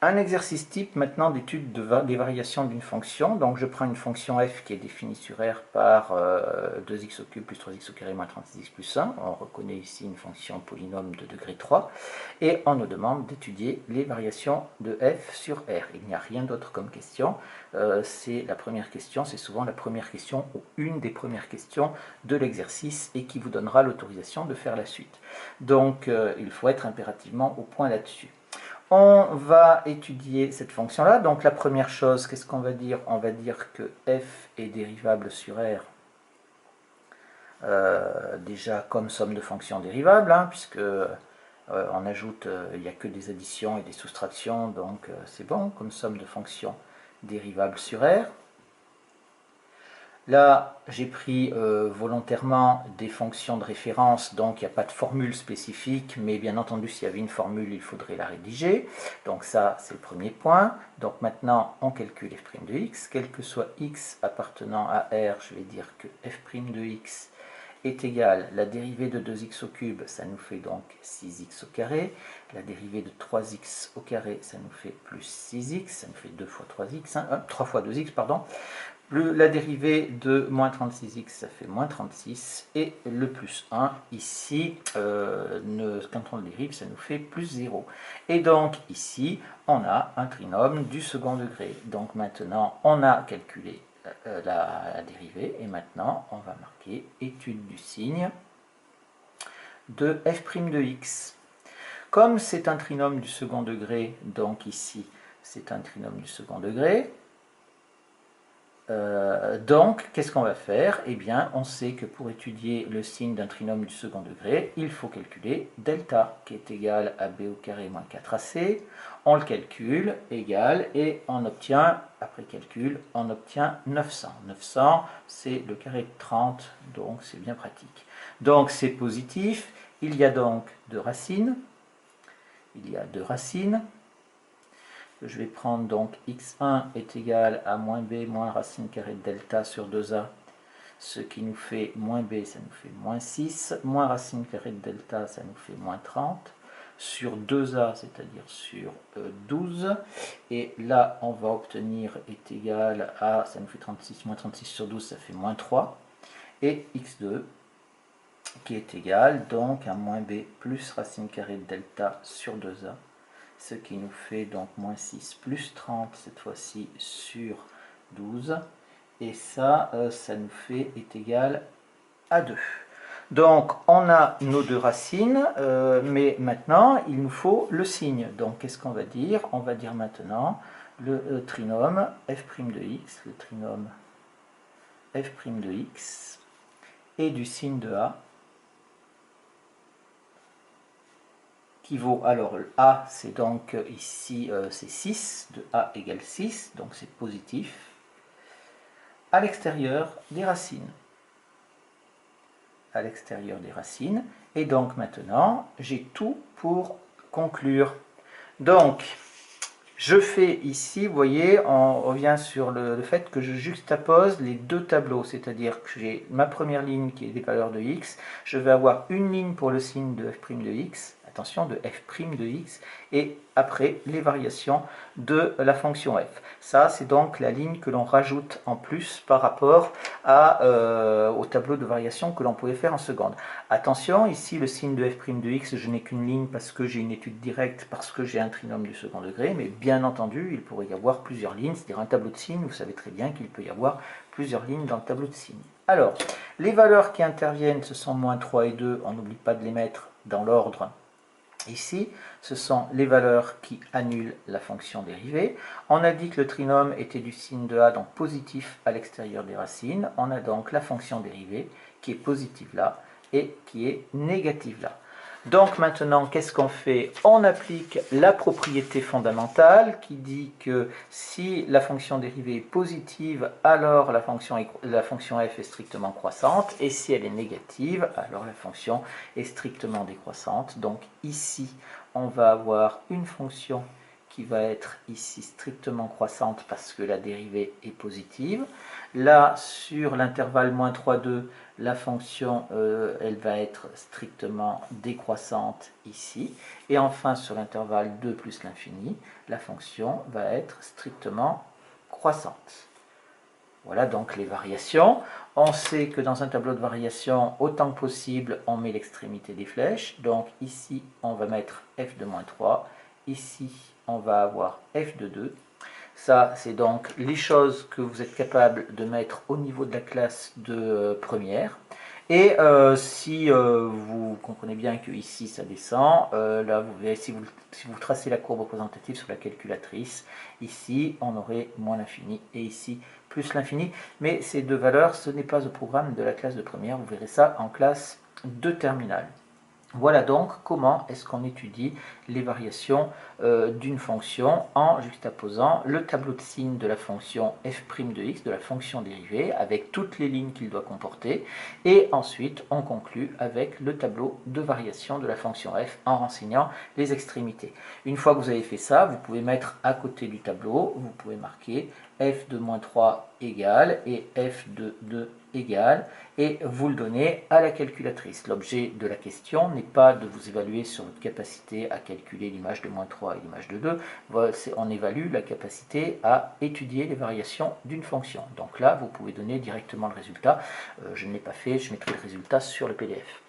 Un exercice type maintenant d'étude des variations d'une fonction. Donc je prends une fonction f qui est définie sur R par 2x au cube plus 3x au carré moins 36x plus 1. On reconnaît ici une fonction polynôme de degré 3. Et on nous demande d'étudier les variations de f sur R. Il n'y a rien d'autre comme question. C'est la première question, c'est souvent la première question ou une des premières questions de l'exercice et qui vous donnera l'autorisation de faire la suite. Donc il faut être impérativement au point là-dessus. On va étudier cette fonction-là. Donc la première chose, qu'est-ce qu'on va dire? On va dire que f est dérivable sur R, déjà comme somme de fonctions dérivables, hein, puisque on ajoute, il n'y a que des additions et des soustractions, donc c'est bon, comme somme de fonctions dérivables sur R. Là, j'ai pris volontairement des fonctions de référence, donc il n'y a pas de formule spécifique, mais bien entendu, s'il y avait une formule, il faudrait la rédiger. Donc ça, c'est le premier point. Donc maintenant, on calcule f' de x. Quel que soit x appartenant à R, je vais dire que f' de x est égal, la dérivée de 2x au cube, ça nous fait donc 6x au carré. La dérivée de 3x au carré, ça nous fait plus 6x, ça nous fait 2 fois 3x, hein, 3 fois 2x, pardon. La dérivée de moins 36x, ça fait moins 36. Et le plus 1, ici, quand on le dérive, ça nous fait plus 0. Et donc, ici, on a un trinôme du second degré. Donc maintenant, on a calculé la dérivée. Et maintenant, on va marquer étude du signe de f' de x. Comme c'est un trinôme du second degré, donc ici, c'est un trinôme du second degré, donc, qu'est-ce qu'on va faire? Eh bien, on sait que pour étudier le signe d'un trinôme du second degré, il faut calculer delta, qui est égal à b au carré moins 4ac. On le calcule, égal, et on obtient, après calcul, on obtient 900. 900, c'est le carré de 30, donc c'est bien pratique. Donc, c'est positif. Il y a donc deux racines. Il y a deux racines. Je vais prendre donc x1 est égal à moins b moins racine carrée de delta sur 2a, ce qui nous fait moins b, ça nous fait moins 6, moins racine carrée de delta, ça nous fait moins 30, sur 2a, c'est-à-dire sur 12, et là on va obtenir est égal à, ça nous fait 36, moins 36 sur 12, ça fait moins 3, et x2 qui est égal donc à moins b plus racine carrée de delta sur 2a, ce qui nous fait donc moins 6 plus 30 cette fois-ci sur 12, et ça, ça nous fait est égal à 2. Donc on a nos deux racines, mais maintenant il nous faut le signe. Donc qu'est-ce qu'on va dire? On va dire maintenant le trinôme f' de x, le trinôme f' de x, et du signe de a, qui vaut, alors A c'est donc ici c'est 6, de A égale 6, donc c'est positif, à l'extérieur des racines. À l'extérieur des racines, et donc maintenant j'ai tout pour conclure. Donc je fais ici, vous voyez, on revient sur le fait que je juxtapose les deux tableaux, c'est-à-dire que j'ai ma première ligne qui est des valeurs de x, je vais avoir une ligne pour le signe de f' de x, attention, de f' de x, et après les variations de la fonction f. Ça, c'est donc la ligne que l'on rajoute en plus par rapport au tableau de variation que l'on pouvait faire en seconde. Attention, ici, le signe de f' de x, je n'ai qu'une ligne parce que j'ai une étude directe, parce que j'ai un trinôme du second degré, mais bien entendu, il pourrait y avoir plusieurs lignes, c'est-à-dire un tableau de signes, vous savez très bien qu'il peut y avoir plusieurs lignes dans le tableau de signes. Alors, les valeurs qui interviennent, ce sont moins 3 et 2, on n'oublie pas de les mettre dans l'ordre. Ici, ce sont les valeurs qui annulent la fonction dérivée. On a dit que le trinôme était du signe de A, donc positif à l'extérieur des racines. On a donc la fonction dérivée qui est positive là et qui est négative là. Donc maintenant, qu'est-ce qu'on fait? On applique la propriété fondamentale qui dit que si la fonction dérivée est positive, alors la fonction f est strictement croissante, et si elle est négative, alors la fonction est strictement décroissante. Donc ici, on va avoir une fonction qui qui va être ici strictement croissante parce que la dérivée est positive. Là, sur l'intervalle moins 3, 2, la fonction, elle va être strictement décroissante ici. Et enfin, sur l'intervalle 2 plus l'infini, la fonction va être strictement croissante. Voilà donc les variations. On sait que dans un tableau de variation, autant que possible, on met l'extrémité des flèches. Donc ici, on va mettre f de moins 3. Ici, on va avoir f de 2. Ça, c'est donc les choses que vous êtes capable de mettre au niveau de la classe de première. Et si vous comprenez bien que ici ça descend, là vous verrez, si vous tracez la courbe représentative sur la calculatrice, ici on aurait moins l'infini et ici plus l'infini. Mais ces deux valeurs, ce n'est pas au programme de la classe de première, vous verrez ça en classe de terminale. Voilà donc comment est-ce qu'on étudie les variations d'une fonction en juxtaposant le tableau de signes de la fonction f' de x, de la fonction dérivée, avec toutes les lignes qu'il doit comporter, et ensuite on conclut avec le tableau de variation de la fonction f en renseignant les extrémités. Une fois que vous avez fait ça, vous pouvez mettre à côté du tableau, vous pouvez marquer f de moins 3 égale et f de 2 égale, et vous le donnez à la calculatrice. L'objet de la question n'est pas de vous évaluer sur votre capacité à calculer l'image de moins 3 et l'image de 2, on évalue la capacité à étudier les variations d'une fonction. Donc là, vous pouvez donner directement le résultat. Je ne l'ai pas fait, je mettrai le résultat sur le PDF.